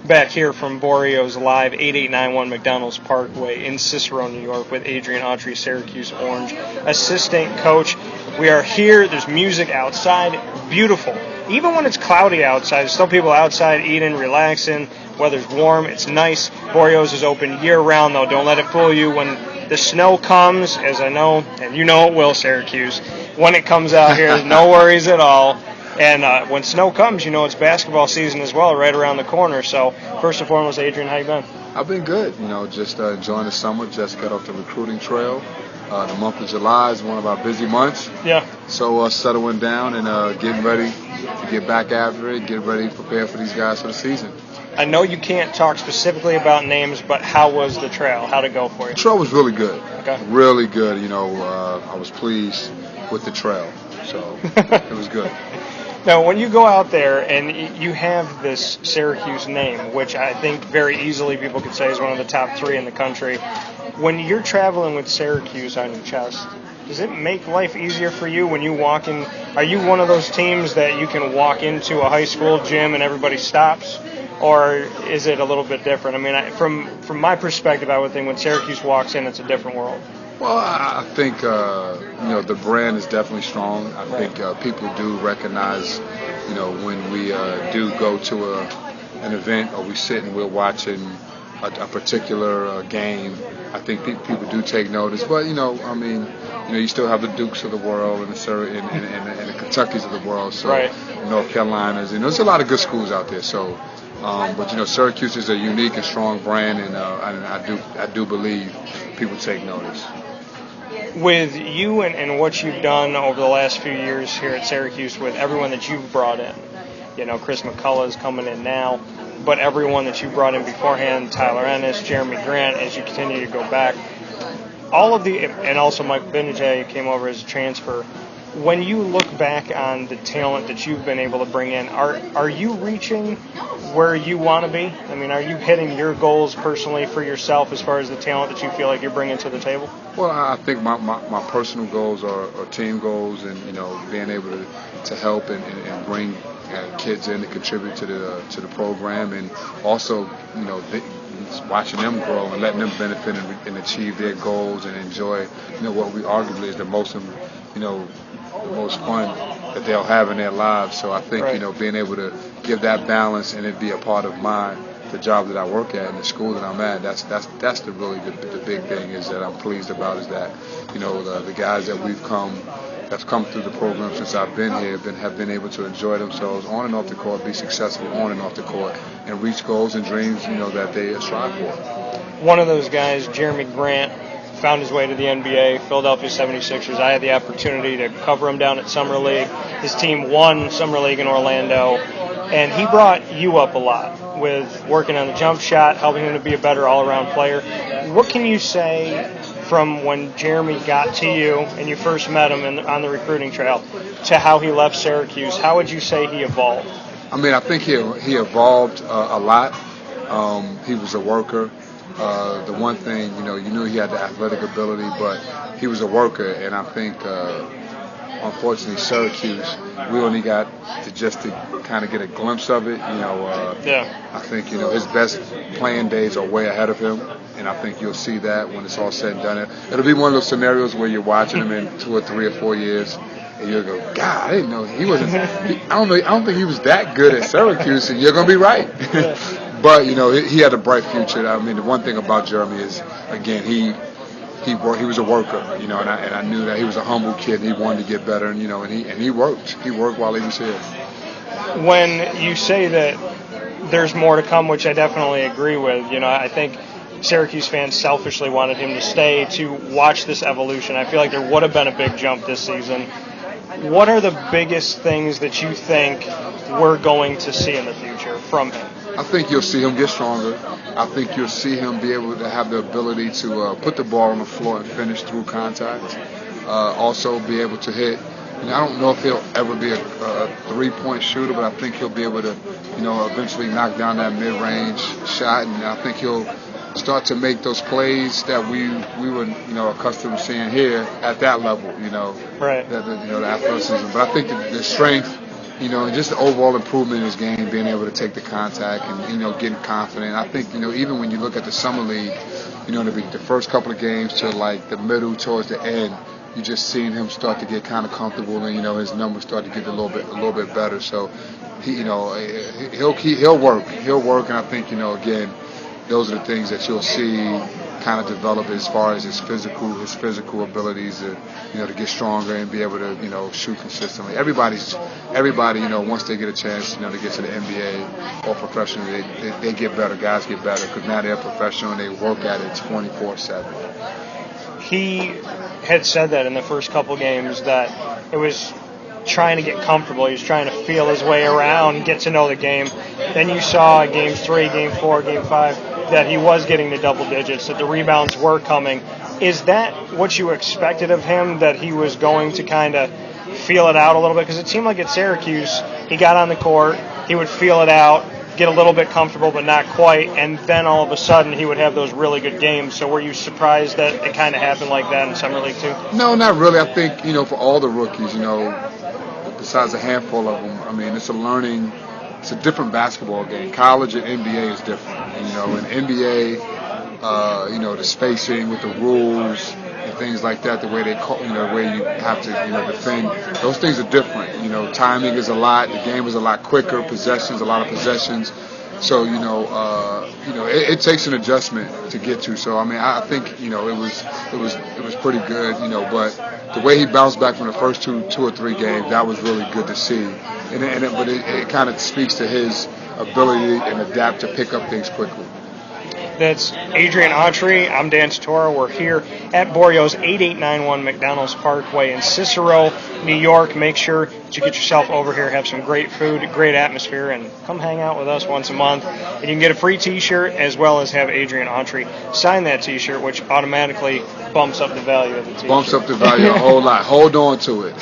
back here from Boreo's Live, 8891 McDonald's Parkway in Cicero, New York, with Adrian Autry, Syracuse Orange, assistant coach. We are here. There's music outside. Beautiful. Even when it's cloudy outside, there's still people outside eating, relaxing. Weather's warm. It's nice. Boreo's is open year-round, though. Don't let it fool you. When the snow comes, as I know, and you know it will, Syracuse, when it comes out here, no worries at all. And when snow comes, you know it's basketball season as well, right around the corner. So, first and foremost, Adrian, how you been? I've been good. Just enjoying the summer. Just got off the recruiting trail. The month of July is one of our busy months. Yeah. So settling down and getting ready to get back after it, get ready to prepare for these guys for the season. I know you can't talk specifically about names, but how was the trail? How'd it go for you? The trail was really good. Okay. Really good. I was pleased with the trail. So it was good. Now, when you go out there and you have this Syracuse name, which I think very easily people could say is one of the top 3 in the country, when you're traveling with Syracuse on your chest, does it make life easier for you when you walk in? Are you one of those teams that you can walk into a high school gym and everybody stops? Or is it a little bit different? I mean, from my perspective, I would think when Syracuse walks in, it's a different world. Well, I think, the brand is definitely strong. I think people do recognize, when we do go to an event or we sit and we're watching a particular game, I think people do take notice. But, you still have the Dukes of the world and the Kentuckys of the world, so right. North Carolinas. There's a lot of good schools out there, so. But Syracuse is a unique and strong brand, and I do believe people take notice. With you and what you've done over the last few years here at Syracuse, with everyone that you've brought in, Chris McCullough is coming in now, but everyone that you brought in beforehand, Tyler Ennis, Jeremy Grant, as you continue to go back, and also Mike Benajay came over as a transfer. When you look back on the talent that you've been able to bring in, are you reaching where you want to be? I mean, are you hitting your goals personally for yourself as far as the talent that you feel like you're bringing to the table? Well, I think my personal goals are team goals, and being able to help and bring kids in to contribute to the program, and also watching them grow and letting them benefit and achieve their goals and enjoy what we arguably is the most fun that they'll have in their lives. So I think right. Being able to give that balance and it be a part of the job that I work at and the school that I'm at, that's the really the big thing is that I'm pleased about is that the guys that that's come through the program since I've been here have been able to enjoy themselves on and off the court, be successful on and off the court, and reach goals and dreams that they strive for. One of those guys, Jeremy Grant, found his way to the NBA, Philadelphia 76ers. I had the opportunity to cover him down at Summer League. His team won Summer League in Orlando, and he brought you up a lot with working on the jump shot, helping him to be a better all-around player. What can you say from when Jeremy got to you and you first met him on the recruiting trail to how he left Syracuse? How would you say he evolved? I mean, I think he evolved a lot. He was a worker. The one thing, you knew he had the athletic ability, but he was a worker, and I think, unfortunately, Syracuse, we only got to kind of get a glimpse of it. I think, his best playing days are way ahead of him, and I think you'll see that when it's all said and done. It'll be one of those scenarios where you're watching him in 2 or 3 or 4 years, and you'll go, God, I didn't know he wasn't. I don't think he was that good at Syracuse, and you're gonna be right. But he had a bright future. I mean, the one thing about Jeremy is, again, he was a worker, and I knew that he was a humble kid. And he wanted to get better, and he worked. He worked while he was here. When you say that there's more to come, which I definitely agree with, I think Syracuse fans selfishly wanted him to stay to watch this evolution. I feel like there would have been a big jump this season. What are the biggest things that you think we're going to see in the future from him? I think you'll see him get stronger. I think you'll see him be able to have the ability to put the ball on the floor and finish through contact. Also be able to hit. I don't know if he'll ever be a three-point shooter, but I think he'll be able to, eventually knock down that mid-range shot, and I think he'll start to make those plays that we were accustomed to seeing here at that level. Right. The athleticism. But I think the strength just the overall improvement in his game, being able to take the contact and, getting confident. I think, even when you look at the summer league, the first couple of games to like the middle towards the end, you just seeing him start to get kind of comfortable and, his numbers start to get a little bit better. So, he'll work. He'll work, and I think, again, those are the things that you'll see kind of develop as far as his physical abilities to get stronger and be able to shoot consistently. Everybody once they get a chance to get to the NBA or professional, they get better. Guys get better because now they're professional and they work at it 24/7. He had said that in the first couple games that it was trying to get comfortable. He was trying to feel his way around, get to know the game. Then you saw in Game 3, Game 4, Game 5 that he was getting to double digits, that the rebounds were coming. Is that what you expected of him, that he was going to kind of feel it out a little bit? Because it seemed like at Syracuse, he got on the court, he would feel it out, get a little bit comfortable, but not quite, and then all of a sudden he would have those really good games. So were you surprised that it kind of happened like that in Summer League too? No, not really. I think, for all the rookies, besides a handful of them, I mean, it's a different basketball game. College and NBA is different. In NBA, the spacing with the rules and things like that, the way they call, the way you have to, defend, those things are different. Timing is a lot. The game is a lot quicker. Possessions, a lot of possessions. So, it takes an adjustment to get to. So, I mean, I think, it was pretty good, but the way he bounced back from the first two or three games, that was really good to see. But it kind of speaks to his ability and adapt to pick up things quickly. That's Adrian Autry. I'm Dan Tortora. We're here at Boreo's 8891 McDonald's Parkway in Cicero, New York. Make sure that you get yourself over here, have some great food, great atmosphere, and come hang out with us once a month. And you can get a free T-shirt as well as have Adrian Autry sign that T-shirt, which automatically bumps up the value of the T-shirt. Bumps up the value a whole lot. Hold on to it.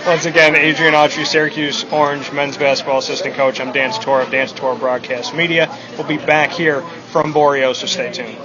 Once again, Adrian Autry, Syracuse Orange men's basketball assistant coach. I'm Dan Tortora of Dan Tortora Broadcast Media. We'll be back here from Boreos, so stay tuned.